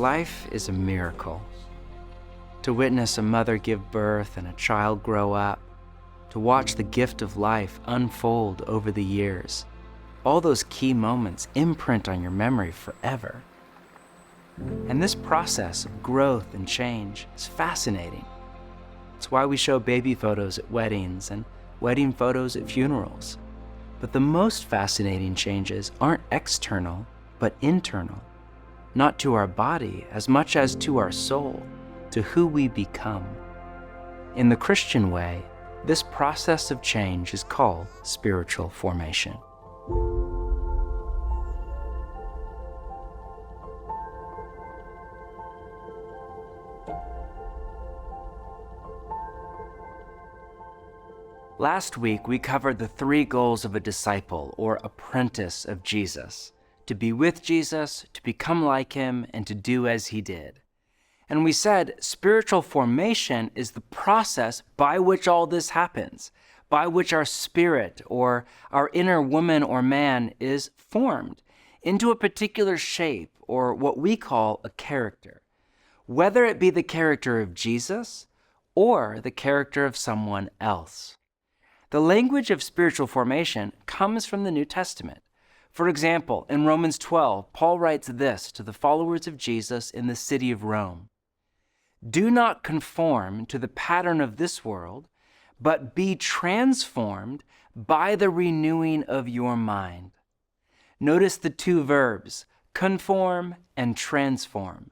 Life is a miracle. To witness a mother give birth and a child grow up, to watch the gift of life unfold over the years, all those key moments imprint on your memory forever. And this process of growth and change is fascinating. It's why we show baby photos at weddings and wedding photos at funerals. But the most fascinating changes aren't external, but internal. Not to our body as much as to our soul, to who we become. In the Christian way, this process of change is called spiritual formation. Last week, we covered the 3 goals of a disciple or apprentice of Jesus: to be with Jesus, to become like him, and to do as he did. And we said spiritual formation is the process by which all this happens, by which our spirit or our inner woman or man is formed into a particular shape or what we call a character, whether it be the character of Jesus or the character of someone else. The language of spiritual formation comes from the New Testament. For example, in Romans 12, Paul writes this to the followers of Jesus in the city of Rome: "Do not conform to the pattern of this world, but be transformed by the renewing of your mind." Notice the 2 verbs, conform and transform.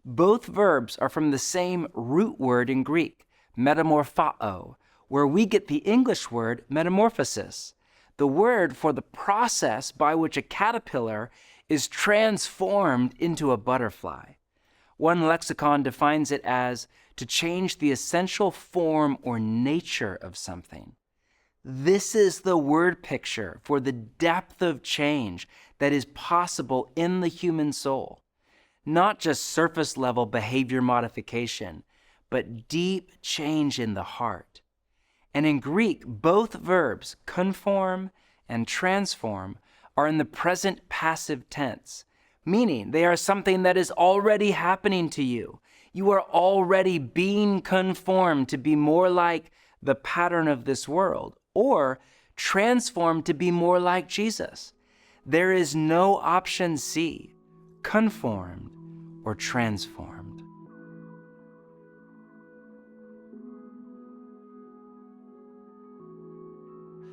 Both verbs are from the same root word in Greek, metamorphao, where we get the English word metamorphosis, the word for the process by which a caterpillar is transformed into a butterfly. One lexicon defines it as to change the essential form or nature of something. This is the word picture for the depth of change that is possible in the human soul. Not just surface level behavior modification, but deep change in the heart. And in Greek, both verbs, conform and transform, are in the present passive tense, meaning they are something that is already happening to you. You are already being conformed to be more like the pattern of this world, or transformed to be more like Jesus. There is no option C, conformed or transformed.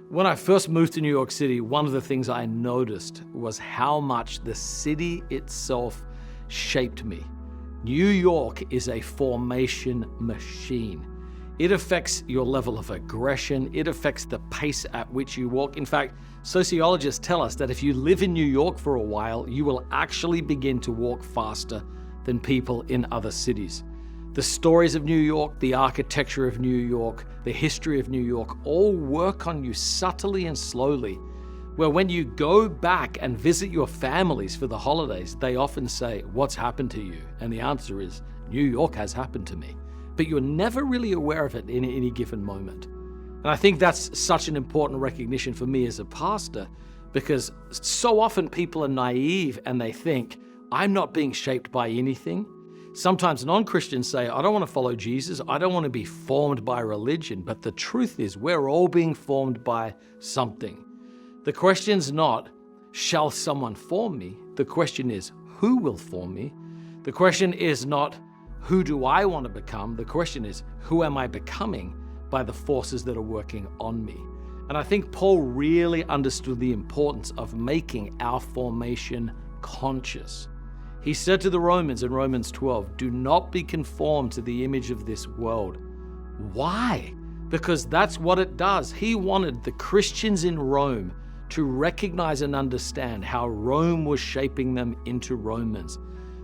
When I first moved to New York City, one of the things I noticed was how much the city itself shaped me. New York is a formation machine. It affects your level of aggression. It affects the pace at which you walk. In fact, sociologists tell us that if you live in New York for a while, you will actually begin to walk faster than people in other cities. The stories of New York, the architecture of New York, the history of New York all work on you subtly and slowly, where when you go back and visit your families for the holidays, they often say, "What's happened to you?" And the answer is, "New York has happened to me." But you're never really aware of it in any given moment. And I think that's such an important recognition for me as a pastor, because so often people are naive and they think, I'm not being shaped by anything. Sometimes non-Christians say, I don't want to follow Jesus. I don't want to be formed by religion. But the truth is, we're all being formed by something. The question's not, shall someone form me? The question is, who will form me? The question is not, who do I want to become? The question is, who am I becoming by the forces that are working on me? And I think Paul really understood the importance of making our formation conscious. He said to the Romans in Romans 12, do not be conformed to the image of this world. Why? Because that's what it does. He wanted the Christians in Rome to recognize and understand how Rome was shaping them into Romans.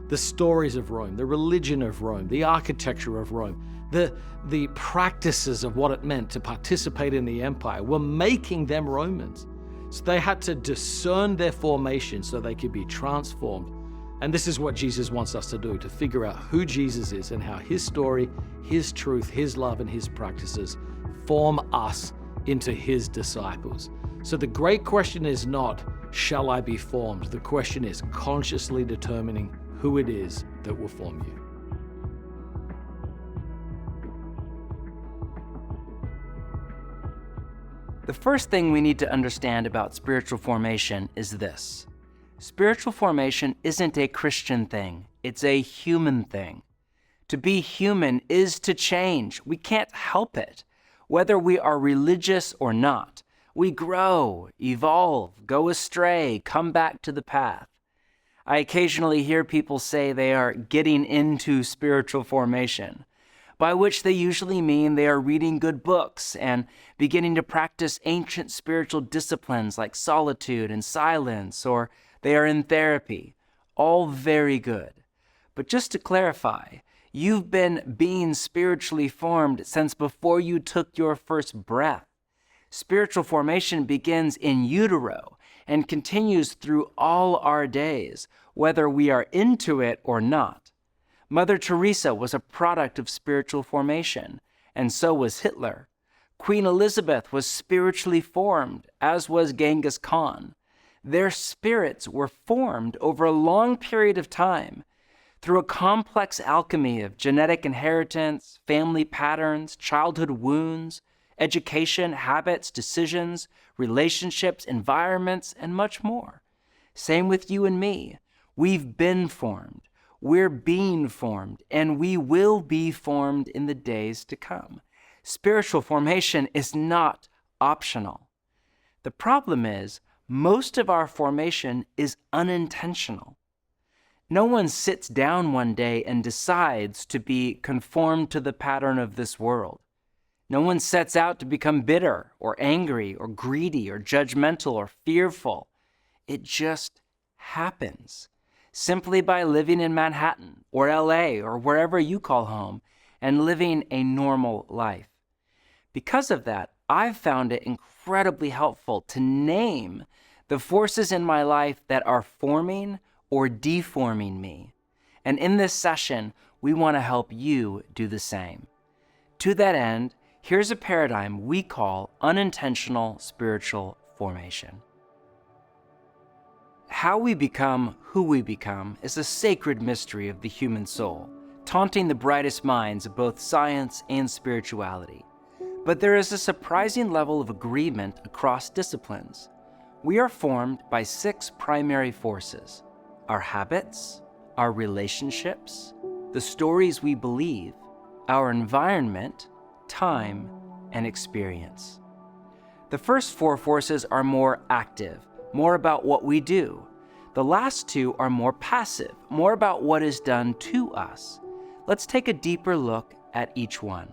The stories of Rome, the religion of Rome, the architecture of Rome, the practices of what it meant to participate in the empire were making them Romans. So they had to discern their formation so they could be transformed. And this is what Jesus wants us to do, to figure out who Jesus is and how his story, his truth, his love, and his practices form us into his disciples. So the great question is not, shall I be formed? The question is consciously determining who it is that will form you. The first thing we need to understand about spiritual formation is this. Spiritual formation isn't a Christian thing, it's a human thing. To be human is to change. We can't help it. Whether we are religious or not, we grow, evolve, go astray, come back to the path. I occasionally hear people say they are getting into spiritual formation, by which they usually mean they are reading good books and beginning to practice ancient spiritual disciplines like solitude and silence, or they are in therapy. All very good. But just to clarify, you've been being spiritually formed since before you took your first breath. Spiritual formation begins in utero and continues through all our days, whether we are into it or not. Mother Teresa was a product of spiritual formation, and so was Hitler. Queen Elizabeth was spiritually formed, as was Genghis Khan. Their spirits were formed over a long period of time through a complex alchemy of genetic inheritance, family patterns, childhood wounds, education, habits, decisions, relationships, environments, and much more. Same with you and me. We've been formed. We're being formed, and we will be formed in the days to come. Spiritual formation is not optional. The problem is, most of our formation is unintentional. No one sits down one day and decides to be conformed to the pattern of this world. No one sets out to become bitter or angry or greedy or judgmental or fearful. It just happens. Simply by living in Manhattan or LA or wherever you call home and living a normal life. Because of that, I've found it incredibly helpful to name the forces in my life that are forming or deforming me. And in this session, we want to help you do the same. To that end, here's a paradigm we call unintentional spiritual formation. How we become who we become is a sacred mystery of the human soul, taunting the brightest minds of both science and spirituality. But there is a surprising level of agreement across disciplines. We are formed by 6 primary forces: our habits, our relationships, the stories we believe, our environment, time, and experience. The first 4 forces are more active, more about what we do. The last 2 are more passive, more about what is done to us. Let's take a deeper look at each one.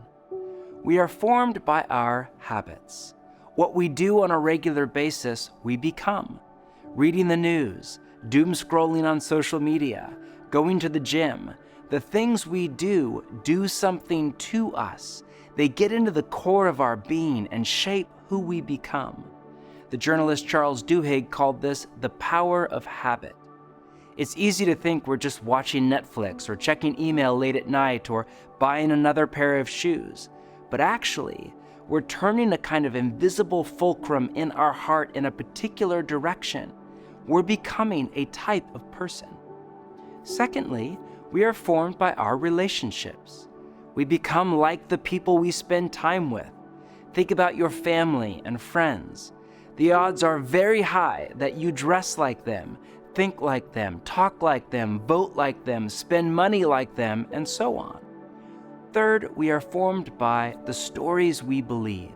We are formed by our habits. What we do on a regular basis, we become. Reading the news, doom scrolling on social media, going to the gym, the things we do something to us. They get into the core of our being and shape who we become. The journalist Charles Duhigg called this the power of habit. It's easy to think we're just watching Netflix or checking email late at night or buying another pair of shoes. But actually, we're turning a kind of invisible fulcrum in our heart in a particular direction. We're becoming a type of person. Secondly, we are formed by our relationships. We become like the people we spend time with. Think about your family and friends. The odds are very high that you dress like them, think like them, talk like them, vote like them, spend money like them, and so on. Third, we are formed by the stories we believe.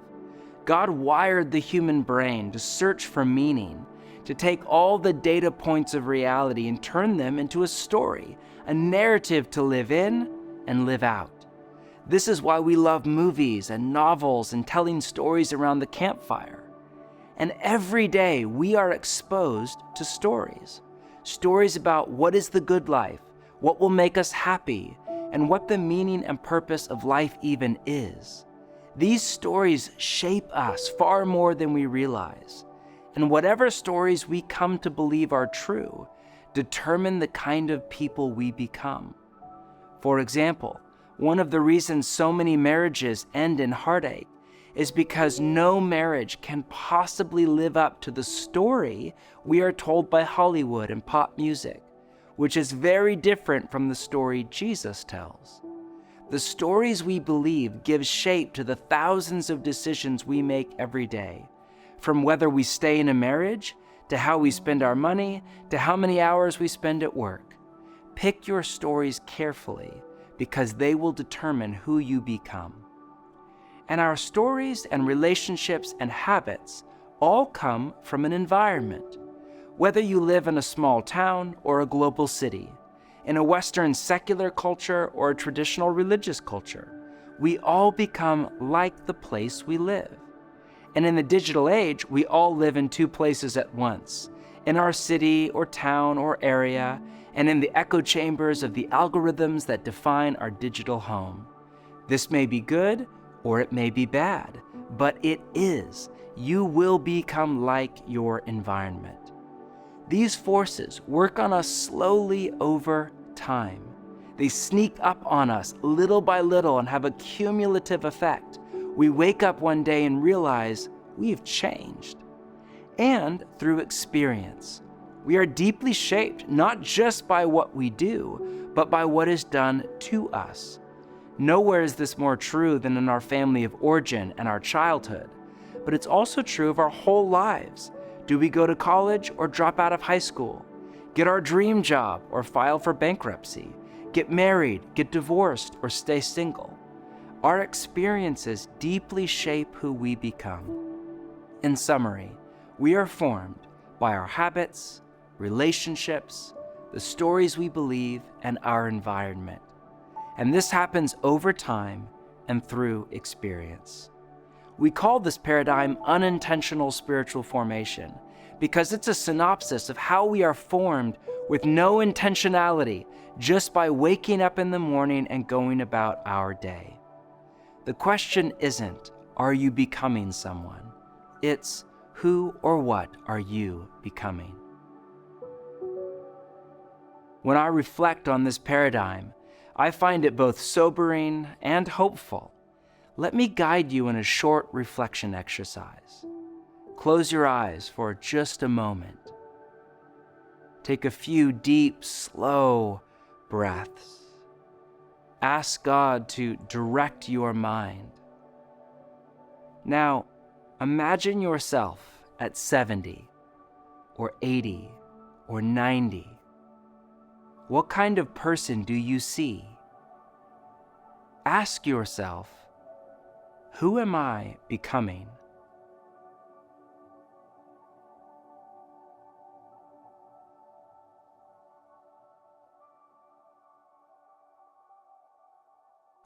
God wired the human brain to search for meaning, to take all the data points of reality and turn them into a story, a narrative to live in and live out. This is why we love movies and novels and telling stories around the campfire. And every day we are exposed to stories. Stories about what is the good life, what will make us happy, and what the meaning and purpose of life even is. These stories shape us far more than we realize. And whatever stories we come to believe are true, determine the kind of people we become. For example, one of the reasons so many marriages end in heartache is because no marriage can possibly live up to the story we are told by Hollywood and pop music. which is very different from the story Jesus tells. The stories we believe give shape to the thousands of decisions we make every day, from whether we stay in a marriage, to how we spend our money, to how many hours we spend at work. Pick your stories carefully, because they will determine who you become. And our stories and relationships and habits all come from an environment. Whether you live in a small town or a global city, in a Western secular culture or a traditional religious culture, we all become like the place we live. And in the digital age, we all live in two places at once, in our city or town or area, and in the echo chambers of the algorithms that define our digital home. This may be good or it may be bad, but it is. You will become like your environment. These forces work on us slowly over time. They sneak up on us little by little and have a cumulative effect. We wake up one day and realize we've changed. And through experience, we are deeply shaped not just by what we do, but by what is done to us. Nowhere is this more true than in our family of origin and our childhood, but it's also true of our whole lives. Do we go to college or drop out of high school? Get our dream job or file for bankruptcy? Get married, get divorced, or stay single? Our experiences deeply shape who we become. In summary, we are formed by our habits, relationships, the stories we believe, and our environment. And this happens over time and through experience. We call this paradigm unintentional spiritual formation because it's a synopsis of how we are formed with no intentionality, just by waking up in the morning and going about our day. The question isn't, are you becoming someone? It's, who or what are you becoming? When I reflect on this paradigm, I find it both sobering and hopeful. Let me guide you in a short reflection exercise. Close your eyes for just a moment. Take a few deep, slow breaths. Ask God to direct your mind. Now, imagine yourself at 70 or 80 or 90. What kind of person do you see? Ask yourself, who am I becoming?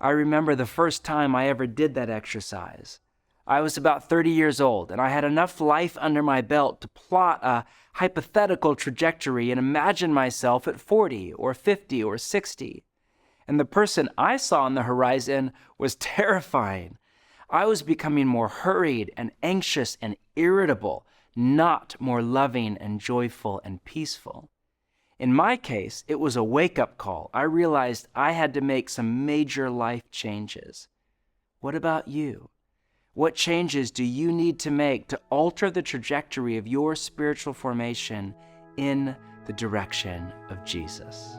I remember the first time I ever did that exercise. I was about 30 years old, and I had enough life under my belt to plot a hypothetical trajectory and imagine myself at 40 or 50 or 60. And the person I saw on the horizon was terrifying. I was becoming more hurried and anxious and irritable, not more loving and joyful and peaceful. In my case, it was a wake-up call. I realized I had to make some major life changes. What about you? What changes do you need to make to alter the trajectory of your spiritual formation in the direction of Jesus?